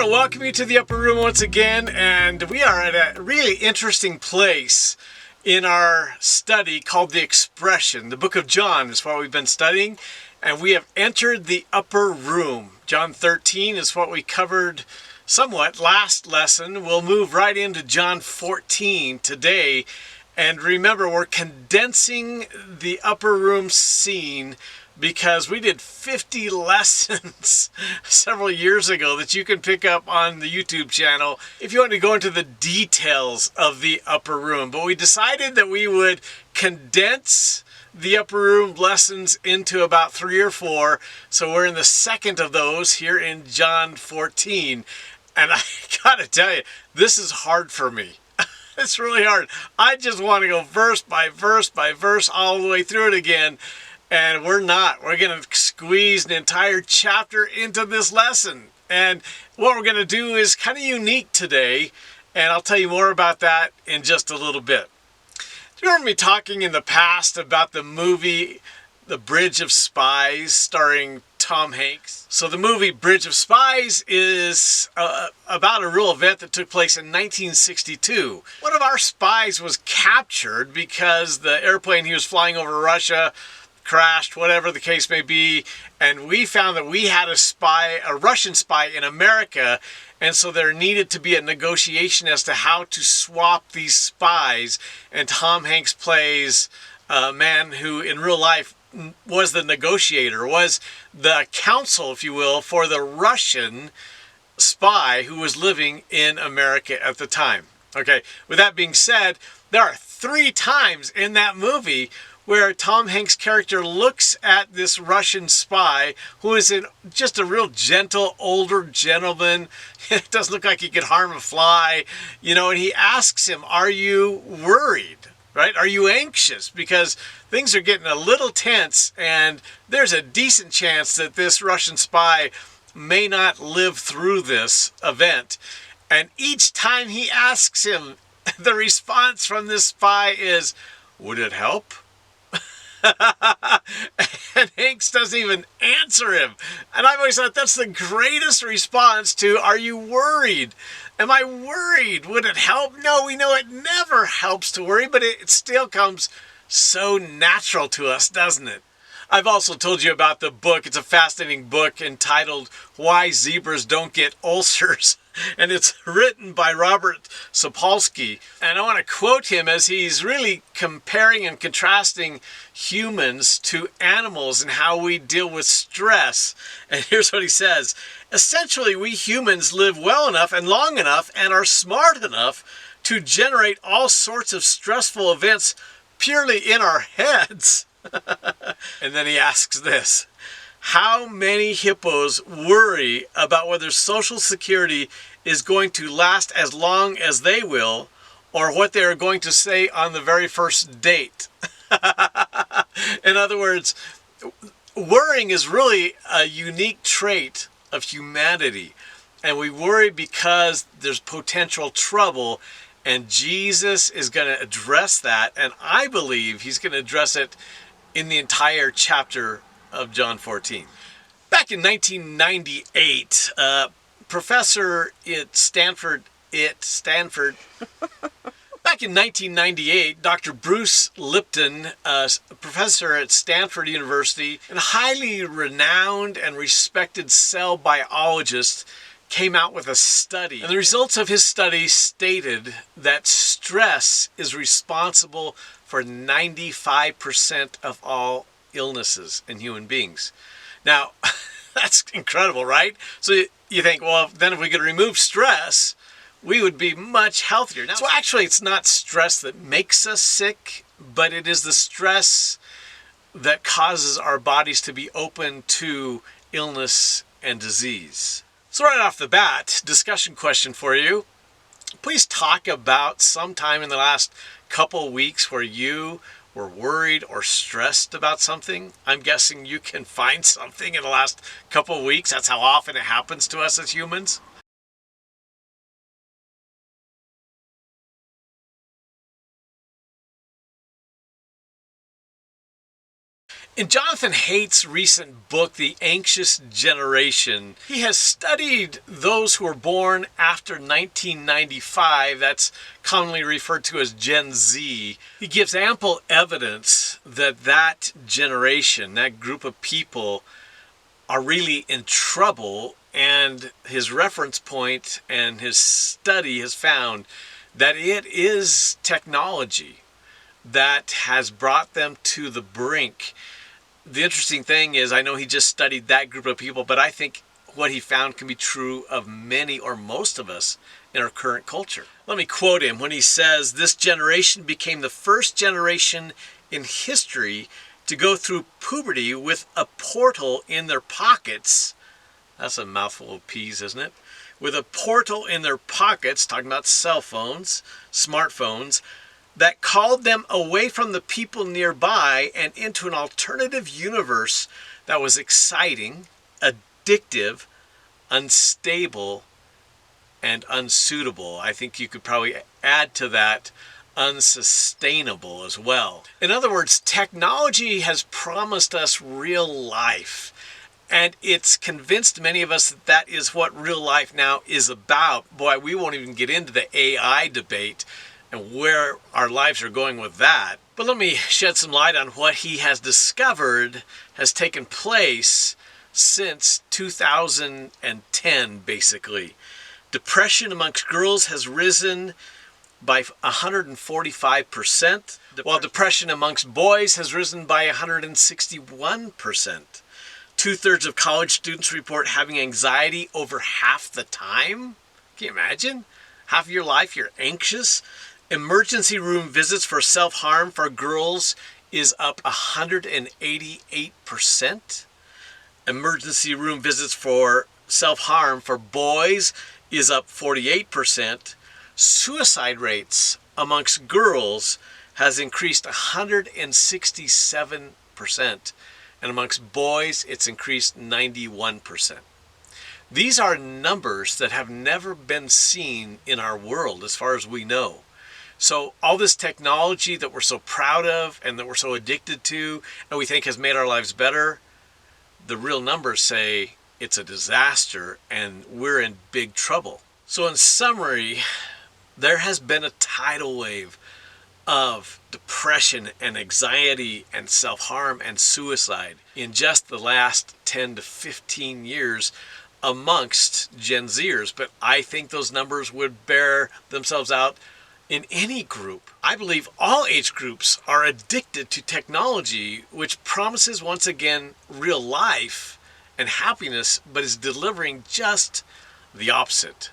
to welcome you to the Upper Room once again, and we are at a really interesting place in our study called The Expression. The book of John is what we've been studying, and we have entered the Upper Room. John 13 is what we covered somewhat last lesson. We'll move right into John 14 today, and remember, we're condensing the Upper Room scene because we did 50 lessons several years ago that you can pick up on the YouTube channel if you want to go into the details of the Upper Room. But we decided that we would condense the Upper Room lessons into about 3 or 4. So we're in the second of those here in John 14. And I gotta tell you, this is hard for me. It's really hard. I just want to go verse by verse by verse all the way through it again. And we're not. We're going to squeeze an entire chapter into this lesson. And what we're going to do is kind of unique today. And I'll tell you more about that in just a little bit. Do you remember me talking in the past about the movie The Bridge of Spies starring Tom Hanks? So the movie Bridge of Spies is about a real event that took place in 1962. One of our spies was captured because the airplane he was flying over Russia crashed, whatever the case may be, and we found that we had a Russian spy in America, and so there needed to be a negotiation as to how to swap these spies, and Tom Hanks plays a man who in real life was the negotiator, was the counsel, if you will, for the Russian spy who was living in America at the time. Okay, with that being said, there are 3 times in that movie where Tom Hanks' character looks at this Russian spy who is just a real gentle, older gentleman. It doesn't look like he could harm a fly, and he asks him, are you worried, right? Are you anxious? Because things are getting a little tense and there's a decent chance that this Russian spy may not live through this event. And each time he asks him, the response from this spy is, would it help? And Hanks doesn't even answer him. And I've always thought that's the greatest response to, are you worried? Am I worried? Would it help? No, we know it never helps to worry, but it still comes so natural to us, doesn't it? I've also told you about the book. It's a fascinating book entitled Why Zebras Don't Get Ulcers. And it's written by Robert Sapolsky. And I want to quote him as he's really comparing and contrasting humans to animals and how we deal with stress. And here's what he says. Essentially, we humans live well enough and long enough and are smart enough to generate all sorts of stressful events purely in our heads. And then he asks this. How many hippos worry about whether Social Security is going to last as long as they will, or what they are going to say on the very first date? In other words, worrying is really a unique trait of humanity. And we worry because there's potential trouble, and Jesus is going to address that. And I believe he's going to address it in the entire chapter of John 14. Back in 1998, professor at Stanford, back in 1998, Dr. Bruce Lipton, a professor at Stanford University and highly renowned and respected cell biologist, came out with a study. And the results of his study stated that stress is responsible for 95% of all illnesses in human beings. Now, that's incredible, right? So you think, well, then if we could remove stress, we would be much healthier. Now, so actually, it's not stress that makes us sick, but it is the stress that causes our bodies to be open to illness and disease. So right off the bat, discussion question for you. Please talk about sometime in the last couple weeks where you were worried or stressed about something. I'm guessing you can find something in the last couple of weeks. That's how often it happens to us as humans. In Jonathan Haidt's recent book, The Anxious Generation, he has studied those who were born after 1995. That's commonly referred to as Gen Z. He gives ample evidence that that generation, that group of people, are really in trouble. And his reference point and his study has found that it is technology that has brought them to the brink. The interesting thing is, I know he just studied that group of people, but I think what he found can be true of many or most of us in our current culture. Let me quote him when he says, "This generation became the first generation in history to go through puberty with a portal in their pockets." That's a mouthful of peas, isn't it? With a portal in their pockets, talking about cell phones, smartphones, that called them away from the people nearby and into an alternative universe that was exciting, addictive, unstable, and unsuitable. I think you could probably add to that unsustainable as well. In other words, technology has promised us real life, and it's convinced many of us that that is what real life now is about. Boy, we won't even get into the AI debate and where our lives are going with that. But let me shed some light on what he has discovered has taken place since 2010, basically. Depression amongst girls has risen by 145%, while depression amongst boys has risen by 161%. 2/3 of college students report having anxiety over half the time. Can you imagine? Half of your life you're anxious. Emergency room visits for self-harm for girls is up 188%. Emergency room visits for self-harm for boys is up 48%. Suicide rates amongst girls has increased 167%. And amongst boys, it's increased 91%. These are numbers that have never been seen in our world as far as we know. So all this technology that we're so proud of and that we're so addicted to and we think has made our lives better, the real numbers say it's a disaster and we're in big trouble. So in summary, there has been a tidal wave of depression and anxiety and self-harm and suicide in just the last 10 to 15 years amongst Gen Zers. But I think those numbers would bear themselves out in any group. I believe all age groups are addicted to technology, which promises once again real life and happiness, but is delivering just the opposite.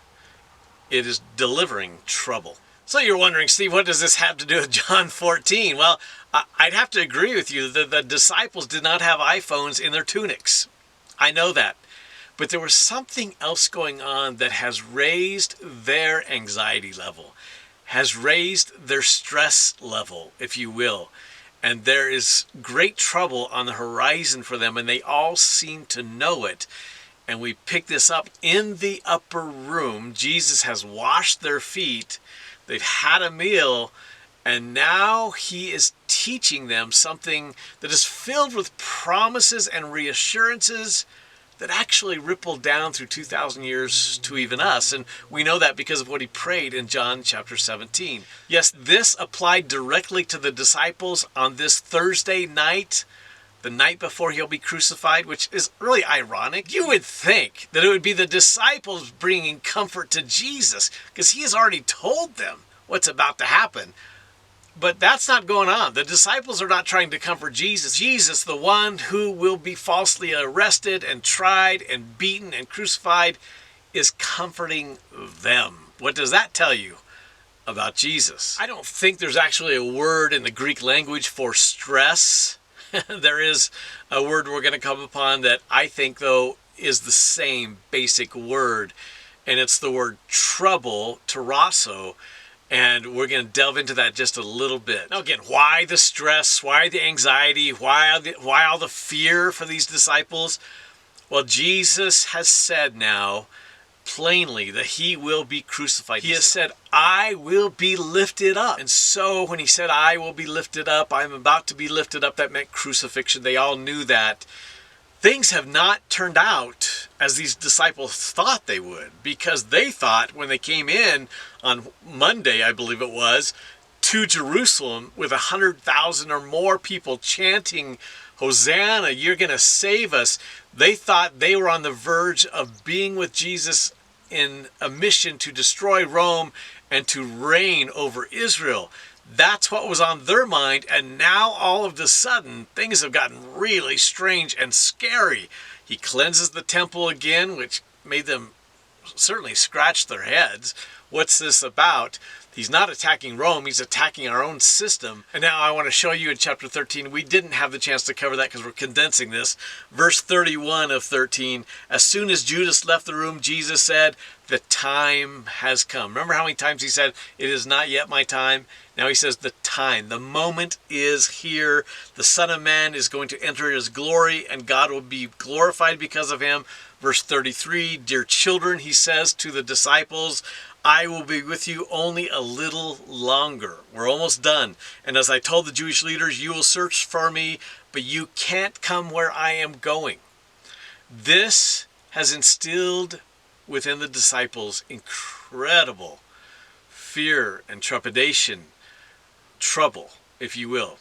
It is delivering trouble. So you're wondering, Steve, what does this have to do with John 14? Well, I'd have to agree with you that the disciples did not have iPhones in their tunics. I know that. But there was something else going on that has raised their anxiety level, has raised their stress level, if you will. And there is great trouble on the horizon for them, and they all seem to know it. And we pick this up in the upper room. Jesus has washed their feet. They've had a meal, and now he is teaching them something that is filled with promises and reassurances that actually rippled down through 2,000 years to even us. And we know that because of what he prayed in John chapter 17. Yes, this applied directly to the disciples on this Thursday night, the night before he'll be crucified, which is really ironic. You would think that it would be the disciples bringing comfort to Jesus because he has already told them what's about to happen. But that's not going on. The disciples are not trying to comfort Jesus. Jesus, the one who will be falsely arrested and tried and beaten and crucified, is comforting them. What does that tell you about Jesus? I don't think there's actually a word in the Greek language for stress. There is a word we're going to come upon that I think, though, is the same basic word. And it's the word trouble, tarasso. And we're going to delve into that just a little bit. Now again, why the stress? Why the anxiety? Why all the fear for these disciples? Well, Jesus has said now plainly that he will be crucified. He has said, I will be lifted up. And so when he said, I will be lifted up, I'm about to be lifted up, that meant crucifixion. They all knew that. Things have not turned out as these disciples thought they would, because they thought when they came in on Monday, I believe it was, to Jerusalem with 100,000 or more people chanting, Hosanna, you're going to save us. They thought they were on the verge of being with Jesus in a mission to destroy Rome and to reign over Israel. That's what was on their mind, and now all of a sudden, things have gotten really strange and scary. He cleanses the temple again, which made them certainly scratch their heads. What's this about? He's not attacking Rome, he's attacking our own system. And now I want to show you in chapter 13, we didn't have the chance to cover that because we're condensing this. Verse 31 of 13, as soon as Judas left the room, Jesus said, the time has come. Remember how many times he said, it is not yet my time? Now he says the time, the moment is here. The Son of Man is going to enter his glory and God will be glorified because of him. Verse 33, dear children, he says to the disciples, I will be with you only a little longer. We're almost done. And as I told the Jewish leaders, you will search for me, but you can't come where I am going. This has instilled within the disciples incredible fear and trepidation, trouble, if you will.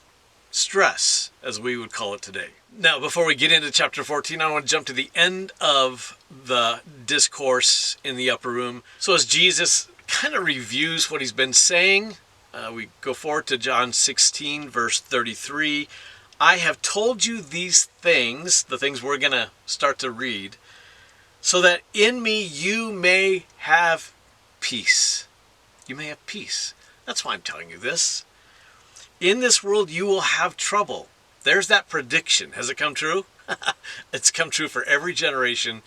Stress, as we would call it today. Now, before we get into chapter 14, I want to jump to the end of the discourse in the upper room. So as Jesus kind of reviews what he's been saying, we go forward to John 16, verse 33. I have told you these things, the things we're going to start to read, so that in me you may have peace. You may have peace. That's why I'm telling you this. In this world, you will have trouble. There's that prediction. Has it come true? It's come true for every generation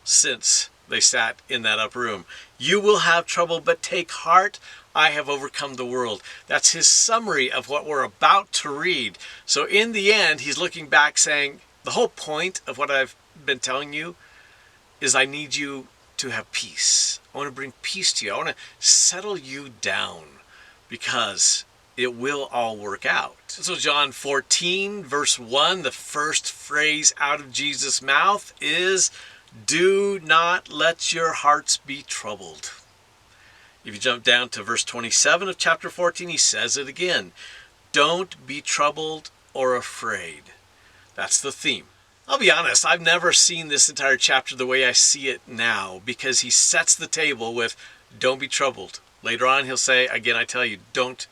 since they sat in that upper room. You will have trouble, but take heart. I have overcome the world. That's his summary of what we're about to read. So in the end, he's looking back saying, the whole point of what I've been telling you is I need you to have peace. I want to bring peace to you. I want to settle you down because it will all work out. So John 14, verse 1, the first phrase out of Jesus' mouth is, do not let your hearts be troubled. If you jump down to verse 27 of chapter 14, he says it again. Don't be troubled or afraid. That's the theme. I'll be honest, I've never seen this entire chapter the way I see it now, because he sets the table with, don't be troubled. Later on, he'll say, again, I tell you, don't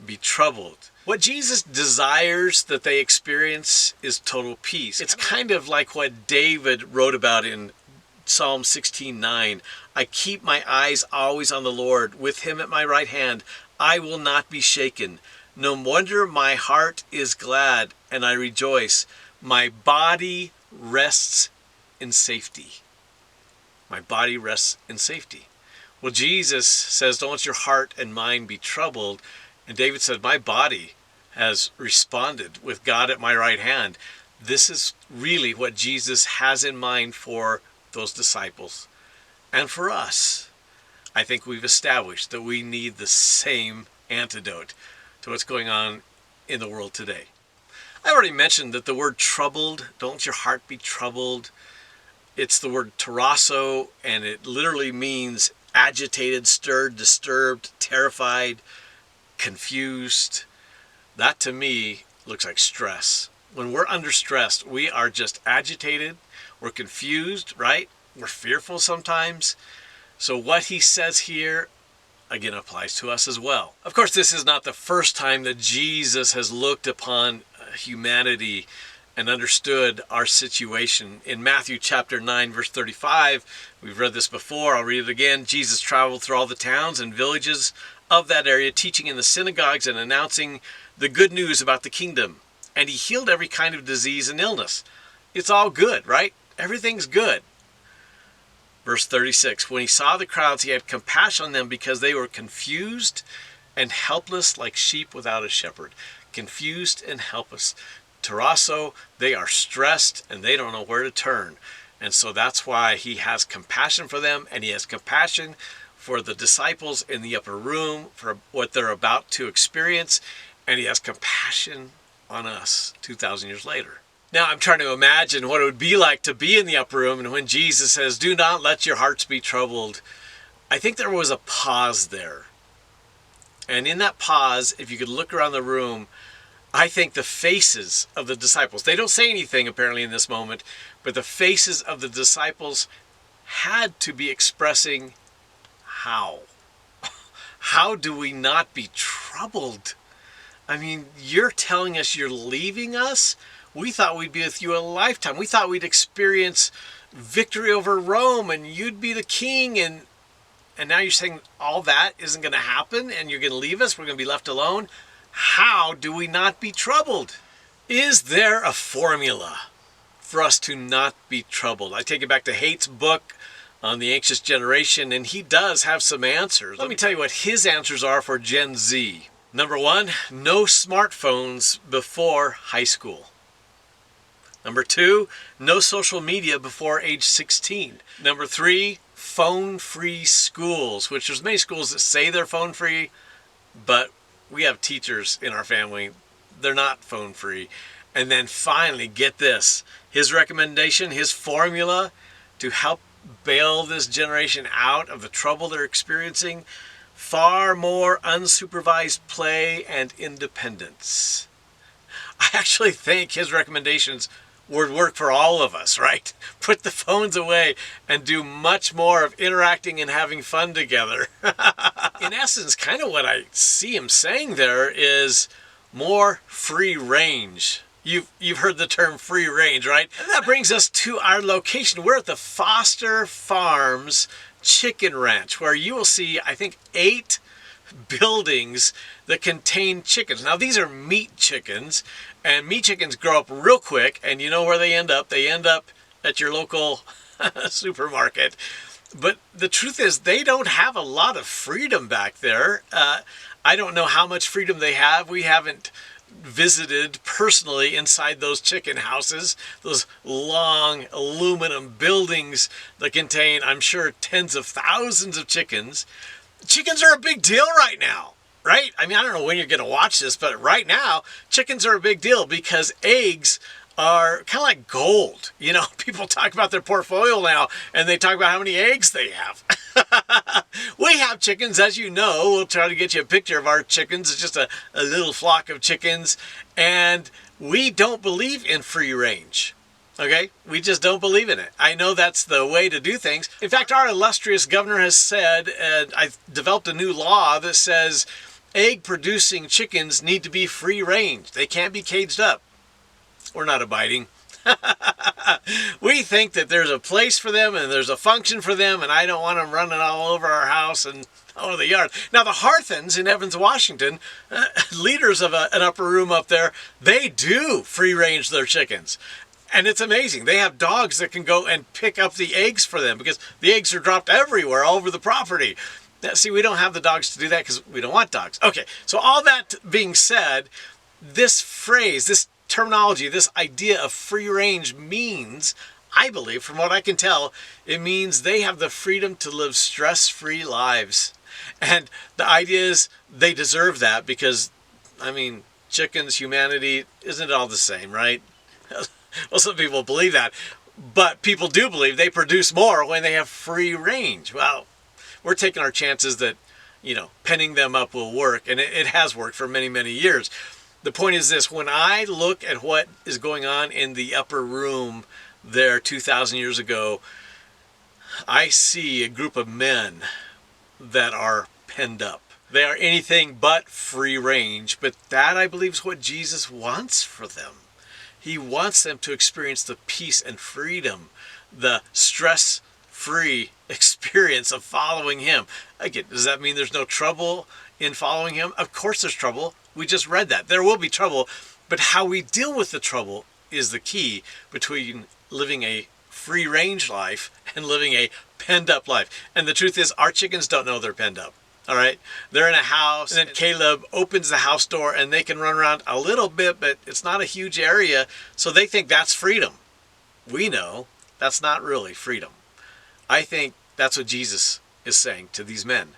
be troubled. What Jesus desires that they experience is total peace. It's kind of like what David wrote about in Psalm 16:9. I keep my eyes always on the Lord. With him at my right hand, I will not be shaken. No wonder my heart is glad and I rejoice. My body rests in safety. My body rests in safety. Well, Jesus says, don't let your heart and mind be troubled. And David said, my body has responded with God at my right hand. This is really what Jesus has in mind for those disciples and for us. I think we've established that we need the same antidote to what's going on in the world today. I already mentioned that the word troubled, don't let your heart be troubled. It's the word tarasso, and it literally means agitated, stirred, disturbed, terrified, confused. That to me looks like stress. When we're under stress, we are just agitated, we're confused, right? We're fearful sometimes. So what he says here, again, applies to us as well. Of course, this is not the first time that Jesus has looked upon humanity and understood our situation. In Matthew chapter 9, verse 35, we've read this before, I'll read it again. Jesus traveled through all the towns and villages of that area, teaching in the synagogues and announcing the good news about the kingdom. And he healed every kind of disease and illness. It's all good, right? Everything's good. Verse 36, when he saw the crowds, he had compassion on them because they were confused and helpless like sheep without a shepherd. Confused and helpless. Tarasso, they are stressed and they don't know where to turn. And so that's why he has compassion for them, and he has compassion for the disciples in the upper room, for what they're about to experience, and he has compassion on us 2,000 years later. Now I'm trying to imagine what it would be like to be in the upper room, and when Jesus says, "Do not let your hearts be troubled," I think there was a pause there. And in that pause, if you could look around the room, I think the faces of the disciples, they don't say anything apparently in this moment, but the faces of the disciples had to be expressing how. How do we not be troubled? I mean, you're telling us you're leaving us? We thought we'd be with you a lifetime. We thought we'd experience victory over Rome and you'd be the king, and now you're saying all that isn't going to happen and you're going to leave us, we're going to be left alone. How do we not be troubled? Is there a formula for us to not be troubled? I take it back to Haight's book on the anxious generation, and he does have some answers. Let me tell you what his answers are for Gen Z. Number one, no smartphones before high school. Number two, no social media before age 16. Number three, phone-free schools, which there's many schools that say they're phone-free, but we have teachers in our family, they're not phone-free. And then finally, get this, his recommendation, his formula to help bail this generation out of the trouble they're experiencing: far more unsupervised play and independence. I actually think his recommendations would work for all of us, right? Put the phones away and do much more of interacting and having fun together. In essence, kind of what I see him saying there is more free range. You've heard the term free range, right? And that brings us to our location. We're at the Foster Farms Chicken Ranch, where you will see, I think, 8 buildings that contain chickens. Now, these are meat chickens, and meat chickens grow up real quick, and you know where they end up? They end up at your local supermarket. But the truth is, they don't have a lot of freedom back there. I don't know how much freedom they have. We haven't visited personally inside those chicken houses, those long aluminum buildings that contain, I'm sure, tens of thousands of chickens. Chickens are a big deal right now, right? I mean, I don't know when you're going to watch this, but right now, chickens are a big deal because eggs are kind of like gold. You know, people talk about their portfolio now, and they talk about how many eggs they have. We have chickens, as you know. We'll try to get you a picture of our chickens. It's just a little flock of chickens, and we don't believe in free range. Okay? We just don't believe in it. I know that's the way to do things. In fact, our illustrious governor has said, and I've developed a new law that says egg-producing chickens need to be free range. They can't be caged up. We're not abiding. We think that there's a place for them and there's a function for them, and I don't want them running all over our house and all over the yard. Now, the Harthans in Evans, Washington, leaders of an upper room up there, they do free range their chickens. And it's amazing. They have dogs that can go and pick up the eggs for them because the eggs are dropped everywhere, all over the property. Now, see, we don't have the dogs to do that because we don't want dogs. Okay, so all that being said, this phrase, this terminology, this idea of free range means, I believe, from what I can tell, it means they have the freedom to live stress-free lives. And the idea is they deserve that because, I mean, chickens, humanity, isn't it all the same, right? Well, some people believe that, but people do believe they produce more when they have free range. Well, we're taking our chances that, you know, penning them up will work, and it has worked for many, many years. The point is this: when I look at what is going on in the upper room there 2,000 years ago, I see a group of men that are penned up. They are anything but free range, but that, I believe, is what Jesus wants for them. He wants them to experience the peace and freedom, the stress-free experience of following him. Again, does that mean there's no trouble in following him? Of course there's trouble. We just read that. There will be trouble, but how we deal with the trouble is the key between living a free-range life and living a penned-up life. And the truth is, our chickens don't know they're penned up. All right, they're in a house, and then Caleb opens the house door, and they can run around a little bit, but it's not a huge area, so they think that's freedom. We know That's not really freedom. I think that's what Jesus is saying to these men.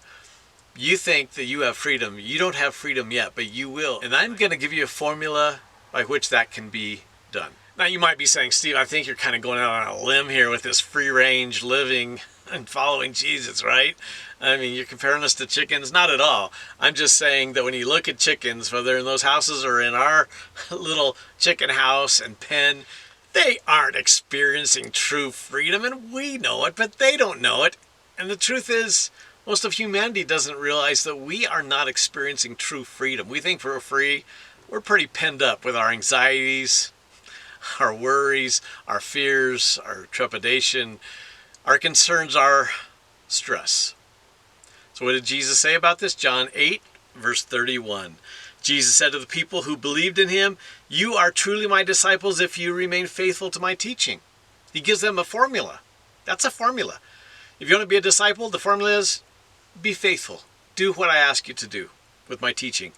You think that you have freedom. You don't have freedom yet, but you will. And I'm going to give you a formula by which that can be done. Now you might be saying, Steve, I think you're kind of going out on a limb here with this free range living and following Jesus, right? I mean, you're comparing us to chickens? Not at all. I'm just saying that when you look at chickens, whether in those houses or in our little chicken house and pen, they aren't experiencing true freedom, and we know it, but they don't know it. And the truth is, most of humanity doesn't realize that we are not experiencing true freedom. We think we're free. We're pretty penned up with our anxieties, our worries, our fears, our trepidation, our concerns, our stress. So what did Jesus say about this? John 8, verse 31. Jesus said to the people who believed in him, "You are truly my disciples if you remain faithful to my teaching." He gives them a formula. That's a formula. If you want to be a disciple, the formula is be faithful. Do what I ask you to do with my teaching.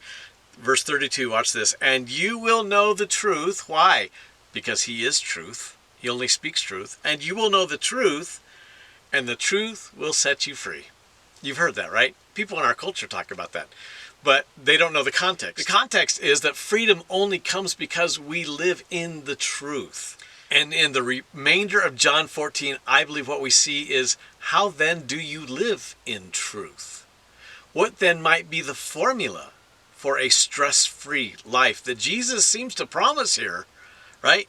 Verse 32, watch this. "And you will know the truth." Why? Because he is truth. He only speaks truth. "And you will know the truth, and the truth will set you free." You've heard that, right? People in our culture talk about that, but they don't know the context. The context is that freedom only comes because we live in the truth. And in the remainder of John 14, I believe what we see is, how then do you live in truth? What then might be the formula for a stress-free life that Jesus seems to promise here, right?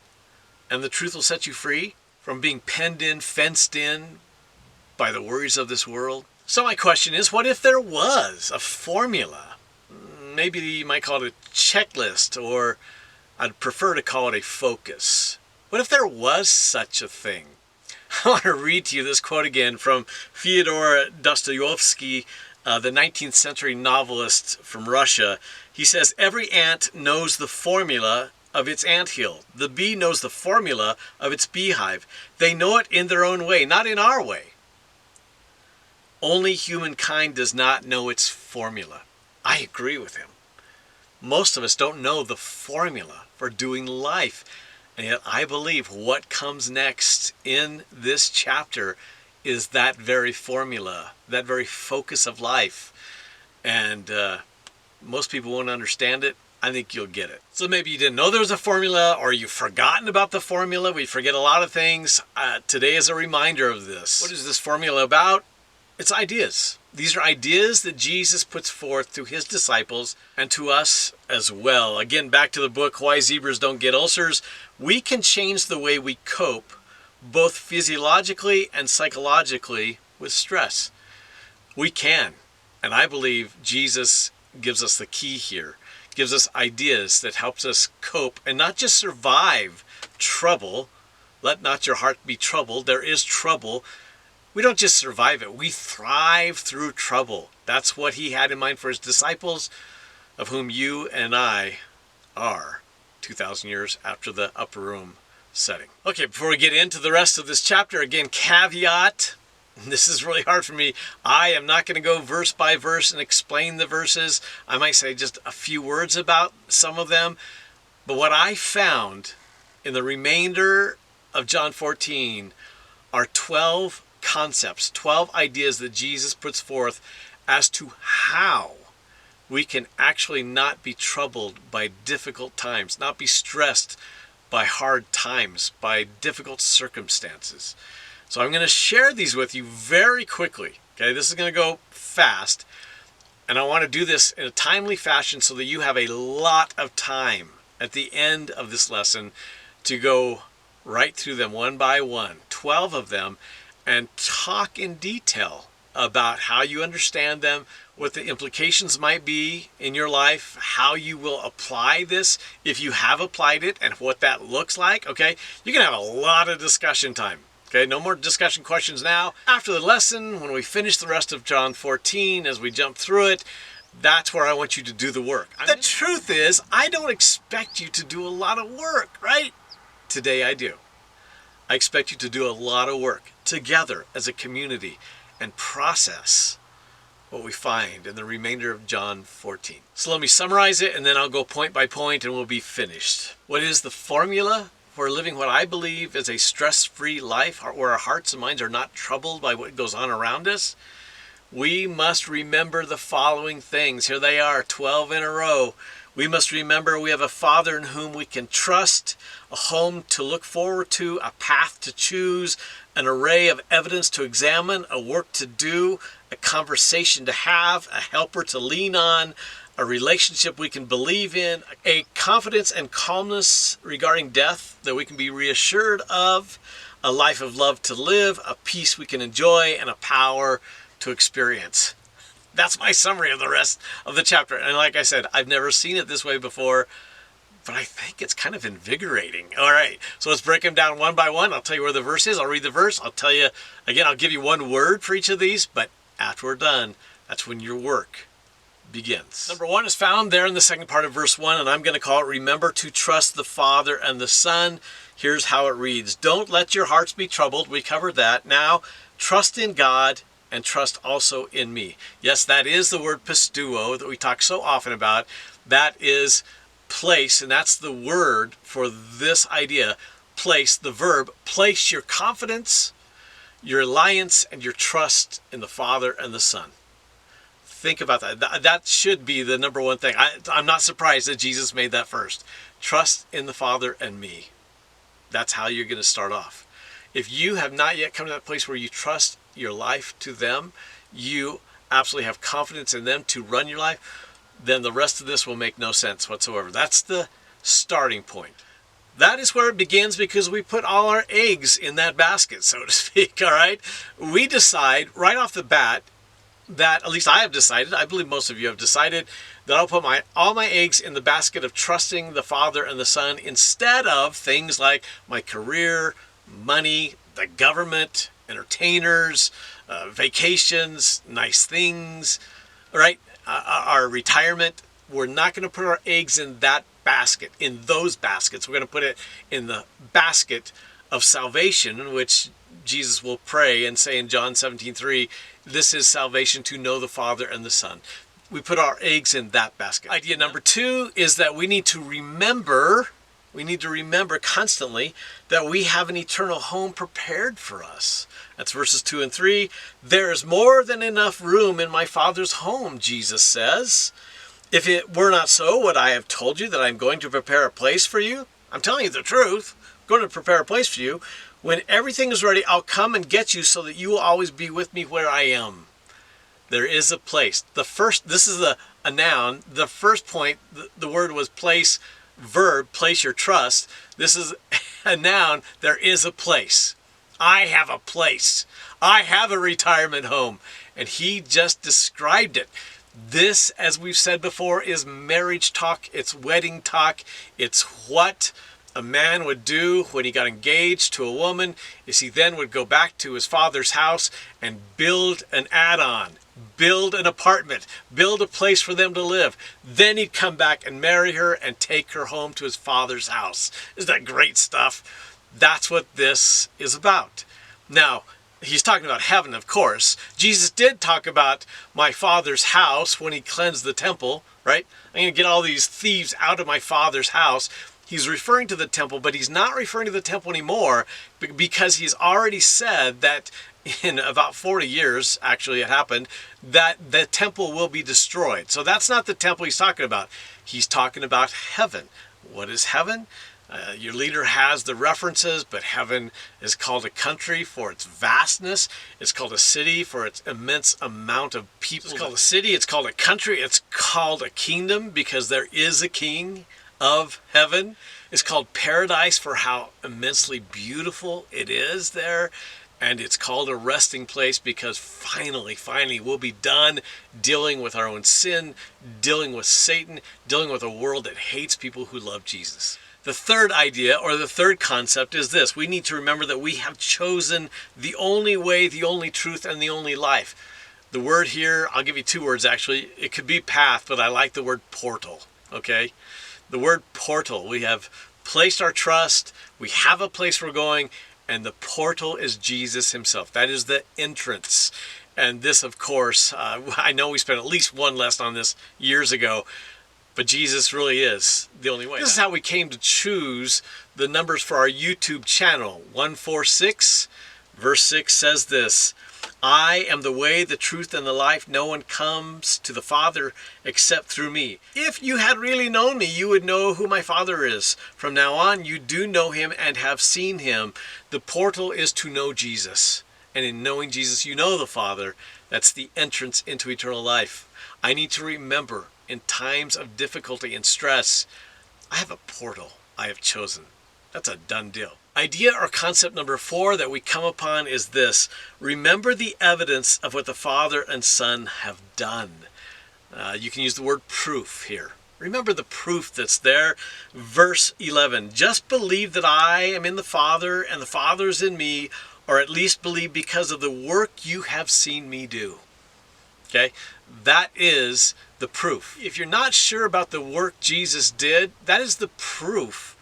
And the truth will set you free from being penned in, fenced in by the worries of this world. So my question is, what if there was a formula? Maybe you might call it a checklist, or I'd prefer to call it a focus. What if there was such a thing? I want to read to you this quote again from Fyodor Dostoevsky, the 19th century novelist from Russia. He says, "Every ant knows the formula of its anthill. The bee knows the formula of its beehive. They know it in their own way, not in our way. Only humankind does not know its formula." I agree with him. Most of us don't know the formula for doing life. And yet I believe what comes next in this chapter is that very formula, that very focus of life. And most people won't understand it. I think you'll get it. So maybe you didn't know there was a formula, or you've forgotten about the formula. We forget a lot of things. Today is a reminder of this. What is this formula about? It's ideas. These are ideas that Jesus puts forth to his disciples and to us as well. Again, back to the book, Why Zebras Don't Get Ulcers. We can change the way we cope, both physiologically and psychologically, with stress. We can. And I believe Jesus gives us the key here, gives us ideas that helps us cope and not just survive trouble. Let not your heart be troubled. There is trouble. We don't just survive it. We thrive through trouble. That's what he had in mind for his disciples, of whom you and I are 2,000 years after the upper room setting. Okay, before we get into the rest of this chapter, again, caveat. This is really hard for me. I am not going to go verse by verse and explain the verses. I might say just a few words about some of them. But what I found in the remainder of John 14 are 12 concepts, 12 ideas that Jesus puts forth as to how we can actually not be troubled by difficult times, not be stressed by hard times, by difficult circumstances. So I'm going to share these with you very quickly. Okay, this is going to go fast, and I want to do this in a timely fashion so that you have a lot of time at the end of this lesson to go right through them one by one, 12 of them, and talk in detail about how you understand them, what the implications might be in your life, how you will apply this, if you have applied it, and what that looks like, okay? You can have a lot of discussion time, okay? No more discussion questions now. After the lesson, when we finish the rest of John 14, as we jump through it, that's where I want you to do the work. The truth is, I don't expect you to do a lot of work, right? Today I do. I expect you to do a lot of work together as a community and process what we find in the remainder of John 14. So let me summarize it, and then I'll go point by point and we'll be finished. What is the formula we're living what I believe is a stress-free life, where our hearts and minds are not troubled by what goes on around us, we must remember the following things. Here they are, 12 in a row. We must remember we have a Father in whom we can trust, a home to look forward to, a path to choose, an array of evidence to examine, a work to do, a conversation to have, a helper to lean on, a relationship we can believe in, a confidence and calmness regarding death that we can be reassured of, a life of love to live, a peace we can enjoy, and a power to experience. That's my summary of the rest of the chapter. And like I said, I've never seen it this way before, but I think it's kind of invigorating. All right, so let's break them down one by one. I'll tell you where the verse is. I'll read the verse. I'll tell you, again, I'll give you one word for each of these, but after we're done, that's when your work begins. Number one is found there in the second part of verse 1, and I'm going to call it, remember to trust the Father and the Son. Here's how it reads. Don't let your hearts be troubled. We covered that. Now, trust in God and trust also in me. Yes, that is the word pisteuo that we talk so often about. That is place, and that's the word for this idea. Place, the verb, place your confidence, your alliance, and your trust in the Father and the Son. Think about that. That should be the number one thing. I'm not surprised that Jesus made that first. Trust in the Father and me. That's how you're going to start off. If you have not yet come to that place where you trust your life to them, you absolutely have confidence in them to run your life, then the rest of this will make no sense whatsoever. That's the starting point. That is where it begins, because we put all our eggs in that basket, so to speak, all right? We decide right off the bat that, at least I have decided, I believe most of you have decided, that I'll put all my eggs in the basket of trusting the Father and the Son instead of things like my career, money, the government, entertainers, vacations, nice things, all right? Our retirement. We're not going to put our eggs in that basket, in those baskets. We're going to put it in the basket of salvation, which Jesus will pray and say in John 17:3, this is salvation, to know the Father and the Son. We put our eggs in that basket. Idea number two is that we need to remember constantly that we have an eternal home prepared for us. That's verses 2 and 3. There is more than enough room in my Father's home, Jesus says. If it were not so, would I have told you that I'm going to prepare a place for you? I'm telling you the truth. I'm going to prepare a place for you. When everything is ready, I'll come and get you so that you will always be with me where I am. There is a place. This is a noun. The first point, the word was place, verb, place your trust. This is a noun. There is a place. I have a place. I have a retirement home. And he just described it. This, as we've said before, is marriage talk. It's wedding talk. It's what a man would do when he got engaged to a woman, is he then would go back to his father's house and build an add-on, build an apartment, build a place for them to live. Then he'd come back and marry her and take her home to his father's house. Isn't that great stuff? That's what this is about. Now, he's talking about heaven, of course. Jesus did talk about my Father's house when he cleansed the temple, right? I'm going to get all these thieves out of my Father's house. He's referring to the temple, but he's not referring to the temple anymore, because he's already said that in about 40 years, actually it happened, that the temple will be destroyed. So that's not the temple he's talking about. He's talking about heaven. What is heaven? Your leader has the references, but heaven is called a country for its vastness. It's called a city for its immense amount of people. It's called a city. It's called a country. It's called a kingdom because there is a king of heaven. It's called paradise for how immensely beautiful it is there. And it's called a resting place because finally, we'll be done dealing with our own sin, dealing with Satan, dealing with a world that hates people who love Jesus. The third idea, or the third concept, is this. We need to remember that we have chosen the only way, the only truth, and the only life. The word here, I'll give you two words actually. It could be path, but I like the word portal, okay? The word portal. We have placed our trust, we have a place we're going, and the portal is Jesus himself. That is the entrance. And this, of course, I know we spent at least one lesson on this years ago. But Jesus really is the only way. This is how we came to choose the numbers for our YouTube channel. 146 verse 6 says this: I am the way, the truth, and the life. No one comes to the Father except through me. If you had really known me, you would know who my Father is. From now on, you do know him and have seen him. The portal is to know Jesus. And in knowing Jesus, you know the Father. That's the entrance into eternal life. I need to remember in times of difficulty and stress, I have a portal I have chosen. That's a done deal. Idea or concept number 4 that we come upon is this: remember the evidence of what the Father and Son have done. You can use the word proof here. Remember the proof that's there. Verse 11, just believe that I am in the Father and the Father is in me, or at least believe because of the work you have seen me do. Okay, that is the proof. If you're not sure about the work Jesus did, that is the proof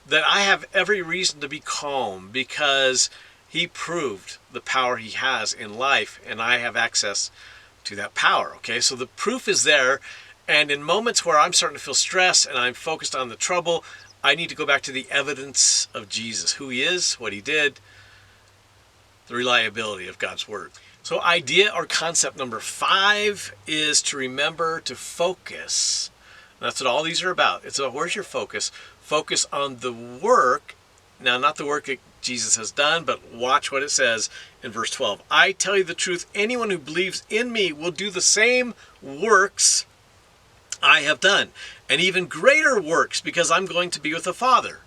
that I have every reason to be calm, because he proved the power he has in life, and I have access to that power. Okay, so the proof is there, and in moments where I'm starting to feel stress and I'm focused on the trouble, I need to go back to the evidence of Jesus, who he is, what he did, the reliability of God's word. So idea or concept number 5 is to remember to focus. That's what all these are about. It's about, where's your focus? Focus on the work. Now, not the work that Jesus has done, but watch what it says in verse 12. I tell you the truth, anyone who believes in me will do the same works I have done, and even greater works, because I'm going to be with the Father.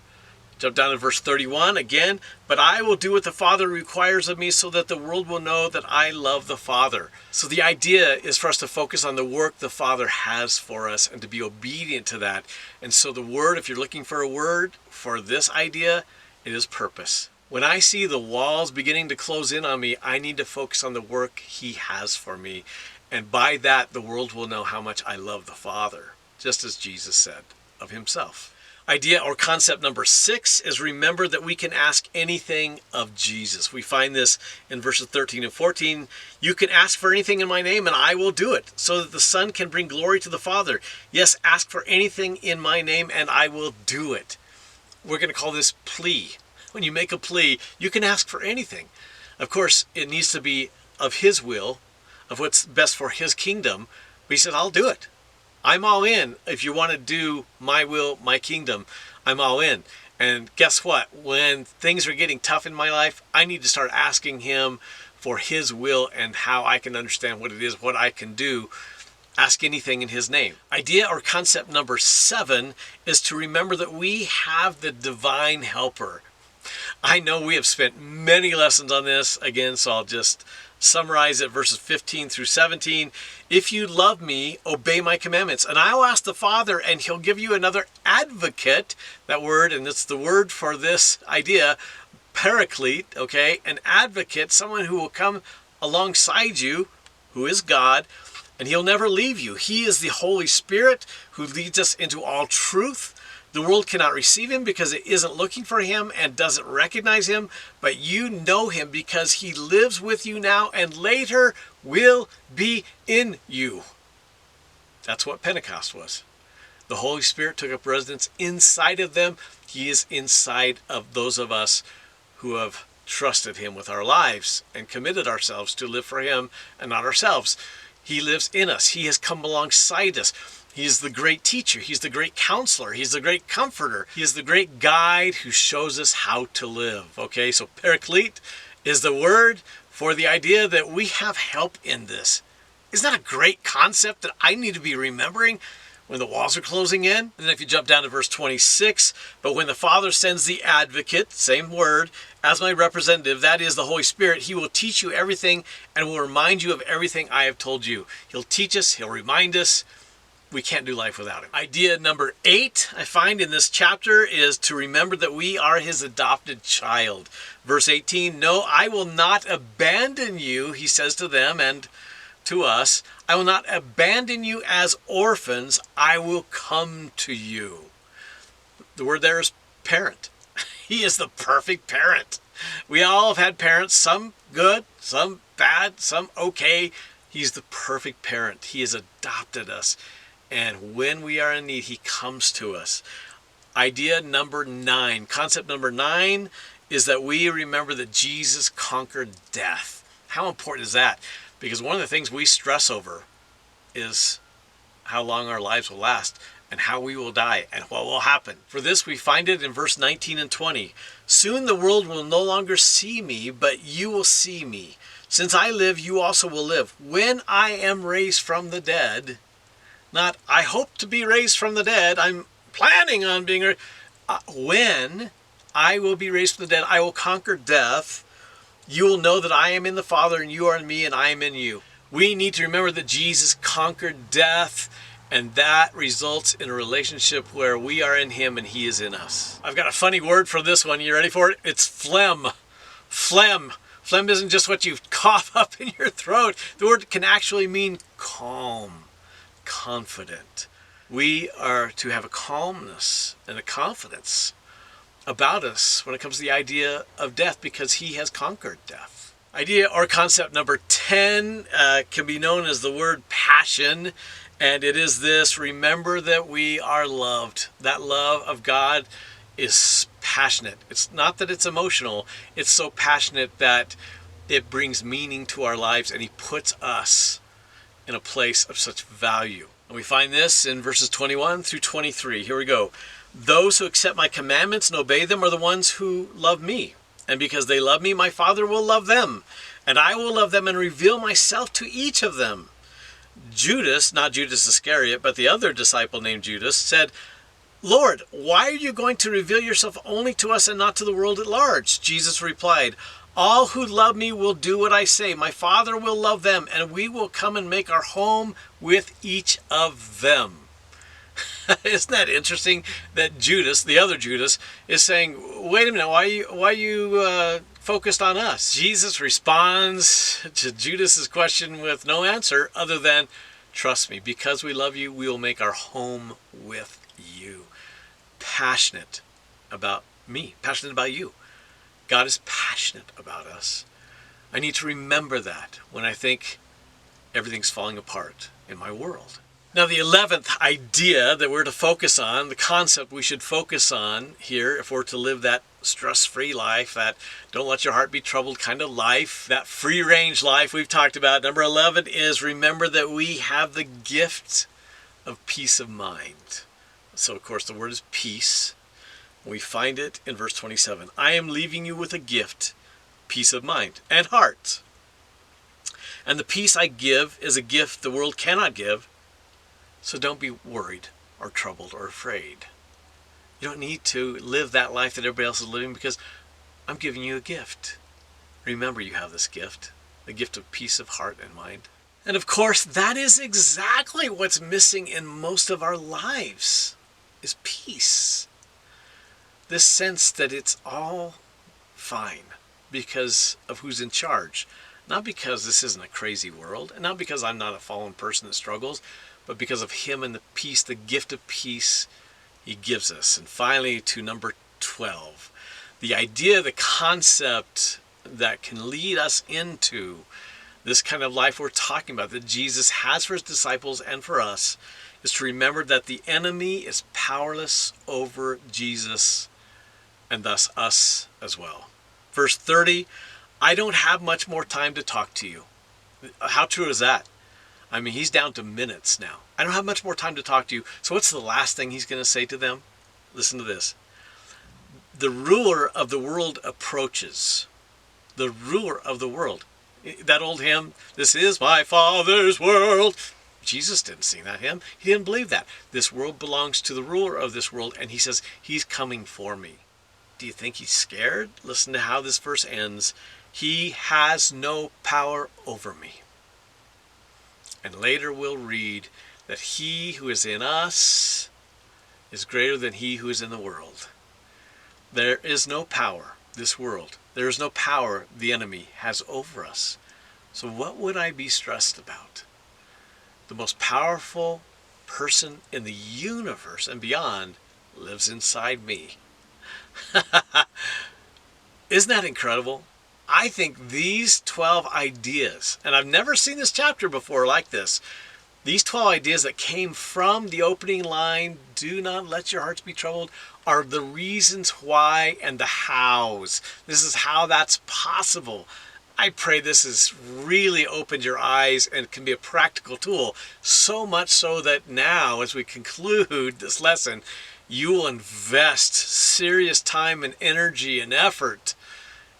Jump down to verse 31 again. But I will do what the Father requires of me, so that the world will know that I love the Father. So the idea is for us to focus on the work the Father has for us and to be obedient to that. And so the word, if you're looking for a word for this idea, it is purpose. When I see the walls beginning to close in on me, I need to focus on the work he has for me. And by that, the world will know how much I love the Father, just as Jesus said of himself. Idea or concept number 6 is remember that we can ask anything of Jesus. We find this in verses 13 and 14. You can ask for anything in my name and I will do it, so that the Son can bring glory to the Father. Yes, ask for anything in my name and I will do it. We're going to call this plea. When you make a plea, you can ask for anything. Of course, it needs to be of his will, of what's best for his kingdom. But he said, I'll do it. I'm all in. If you want to do my will, my kingdom, I'm all in. And guess what? When things are getting tough in my life, I need to start asking him for his will and how I can understand what it is, what I can do. Ask anything in his name. Idea or concept number 7 is to remember that we have the divine helper. I know we have spent many lessons on this again, so I'll just summarize it, verses 15 through 17. If you love me, obey my commandments, and I will ask the Father, and he'll give you another advocate. That word, and it's the word for this idea, paraclete, okay? An advocate, someone who will come alongside you, who is God, and he'll never leave you. He is the Holy Spirit who leads us into all truth. The world cannot receive him because it isn't looking for him and doesn't recognize him, but you know him because he lives with you now and later will be in you. That's what Pentecost was. The Holy Spirit took up residence inside of them. He is inside of those of us who have trusted him with our lives and committed ourselves to live for him and not ourselves. He lives in us. He has come alongside us. He is the great teacher. He's the great counselor. He's the great comforter. He is the great guide who shows us how to live. Okay, so paraclete is the word for the idea that we have help in this. Isn't that a great concept that I need to be remembering when the walls are closing in? And then if you jump down to verse 26, but when the Father sends the advocate, same word, as my representative, that is the Holy Spirit, he will teach you everything and will remind you of everything I have told you. He'll teach us. He'll remind us. We can't do life without him. Idea number 8 I find in this chapter is to remember that we are his adopted child. Verse 18, no, I will not abandon you, he says to them and to us. I will not abandon you as orphans. I will come to you. The word there is parent. He is the perfect parent. We all have had parents, some good, some bad, some okay. He's the perfect parent. He has adopted us. And when we are in need, he comes to us. Idea number 9, concept number 9 is that we remember that Jesus conquered death. How important is that? Because one of the things we stress over is how long our lives will last and how we will die and what will happen. For this, we find it in verse 19 and 20. Soon the world will no longer see me, but you will see me. Since I live, you also will live. When I am raised from the dead, not I hope to be raised from the dead, I'm planning on being raised. When I will be raised from the dead, I will conquer death. You will know that I am in the Father and you are in me and I am in you. We need to remember that Jesus conquered death, and that results in a relationship where we are in him and he is in us. I've got a funny word for this one. You ready for it? It's phlegm. Phlegm. Phlegm isn't just what you cough up in your throat. The word can actually mean calm, confident. We are to have a calmness and a confidence about us when it comes to the idea of death because he has conquered death. Idea or concept number 10 can be known as the word passion, and it is this: remember that we are loved. That love of God is passionate. It's not that it's emotional, it's so passionate that it brings meaning to our lives, and he puts us in a place of such value. And we find this in verses 21 through 23. Here we go. Those who accept my commandments and obey them are the ones who love me. And because they love me, my Father will love them. And I will love them and reveal myself to each of them. Judas, not Judas Iscariot, but the other disciple named Judas, said, Lord, why are you going to reveal yourself only to us and not to the world at large? Jesus replied, all who love me will do what I say. My Father will love them, and we will come and make our home with each of them. Isn't that interesting that Judas, the other Judas, is saying, wait a minute, why are you focused on us? Jesus responds to Judas's question with no answer other than, trust me, because we love you, we will make our home with you. Passionate about me, passionate about you. God is passionate about us. I need to remember that when I think everything's falling apart in my world. Now, the 11th idea that we're to focus on, the concept we should focus on here if we're to live that stress-free life, that don't let your heart be troubled kind of life, that free-range life we've talked about. Number 11 is remember that we have the gift of peace of mind. So, of course, the word is peace. We find it in verse 27. I am leaving you with a gift, peace of mind and heart. And the peace I give is a gift the world cannot give. So don't be worried or troubled or afraid. You don't need to live that life that everybody else is living because I'm giving you a gift. Remember you have this gift, the gift of peace of heart and mind. And of course, that is exactly what's missing in most of our lives, is peace. This sense that it's all fine because of who's in charge. Not because this isn't a crazy world, and not because I'm not a fallen person that struggles, but because of him and the peace, the gift of peace he gives us. And finally, to number 12, the idea, the concept that can lead us into this kind of life we're talking about, that Jesus has for his disciples and for us, is to remember that the enemy is powerless over Jesus and thus us as well. Verse 30, I don't have much more time to talk to you. How true is that? I mean, he's down to minutes now. I don't have much more time to talk to you. So what's the last thing he's going to say to them? Listen to this. The ruler of the world approaches. The ruler of the world. That old hymn, this is my Father's world. Jesus didn't sing that hymn. He didn't believe that. This world belongs to the ruler of this world, and he says, he's coming for me. Do you think he's scared? Listen to how this verse ends. He has no power over me. And later we'll read that he who is in us is greater than he who is in the world. There is no power, this world. There is no power the enemy has over us. So what would I be stressed about? The most powerful person in the universe and beyond lives inside me. Isn't that incredible? I think these 12 ideas, and I've never seen this chapter before like this, These 12 ideas that came from the opening line, do not let your hearts be troubled, are the reasons why and the hows. This is how that's possible. I pray this has really opened your eyes and can be a practical tool, so much so that now, as we conclude this lesson, you will invest serious time and energy and effort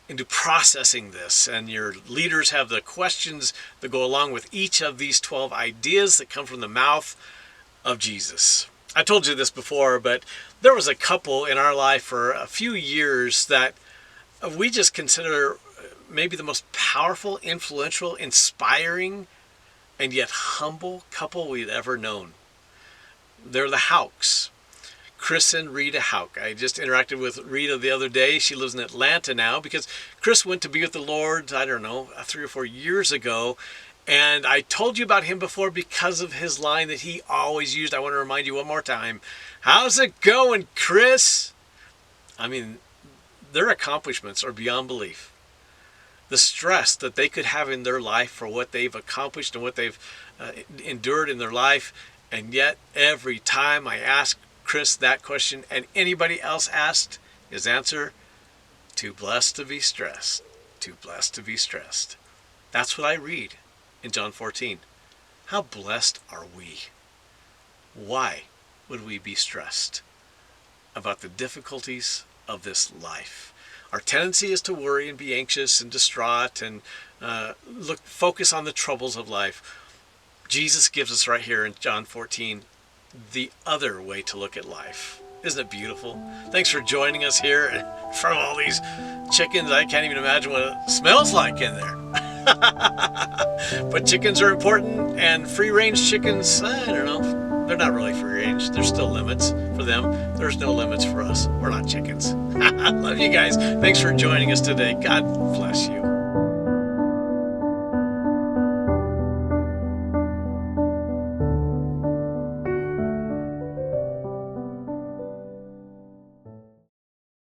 into processing this, and your leaders have the questions that go along with each of these 12 ideas that come from the mouth of Jesus. I told you this before, but there was a couple in our life for a few years that we just consider maybe the most powerful, influential, inspiring, and yet humble couple we'd ever known. They're the Houcks. Chris and Rita Houck. I just interacted with Rita the other day. She lives in Atlanta now because Chris went to be with the Lord, I don't know, 3 or 4 years ago. And I told you about him before because of his line that he always used. I want to remind you one more time. How's it going, Chris? I mean, their accomplishments are beyond belief. The stress that they could have in their life for what they've accomplished and what they've endured in their life. And yet, every time I ask Chris that question, and anybody else asked, his answer, too blessed to be stressed. Too blessed to be stressed. That's what I read in John 14. How blessed are we? Why would we be stressed about the difficulties of this life? Our tendency is to worry and be anxious and distraught and focus on the troubles of life. Jesus gives us right here in John 14 the other way to look at life. Isn't it beautiful? Thanks for joining us here from all these chickens. I can't even imagine what it smells like in there. But chickens are important, and free-range chickens, I don't know. They're not really free-range. There's still limits for them. There's no limits for us. We're not chickens. Love you guys. Thanks for joining us today. God bless you.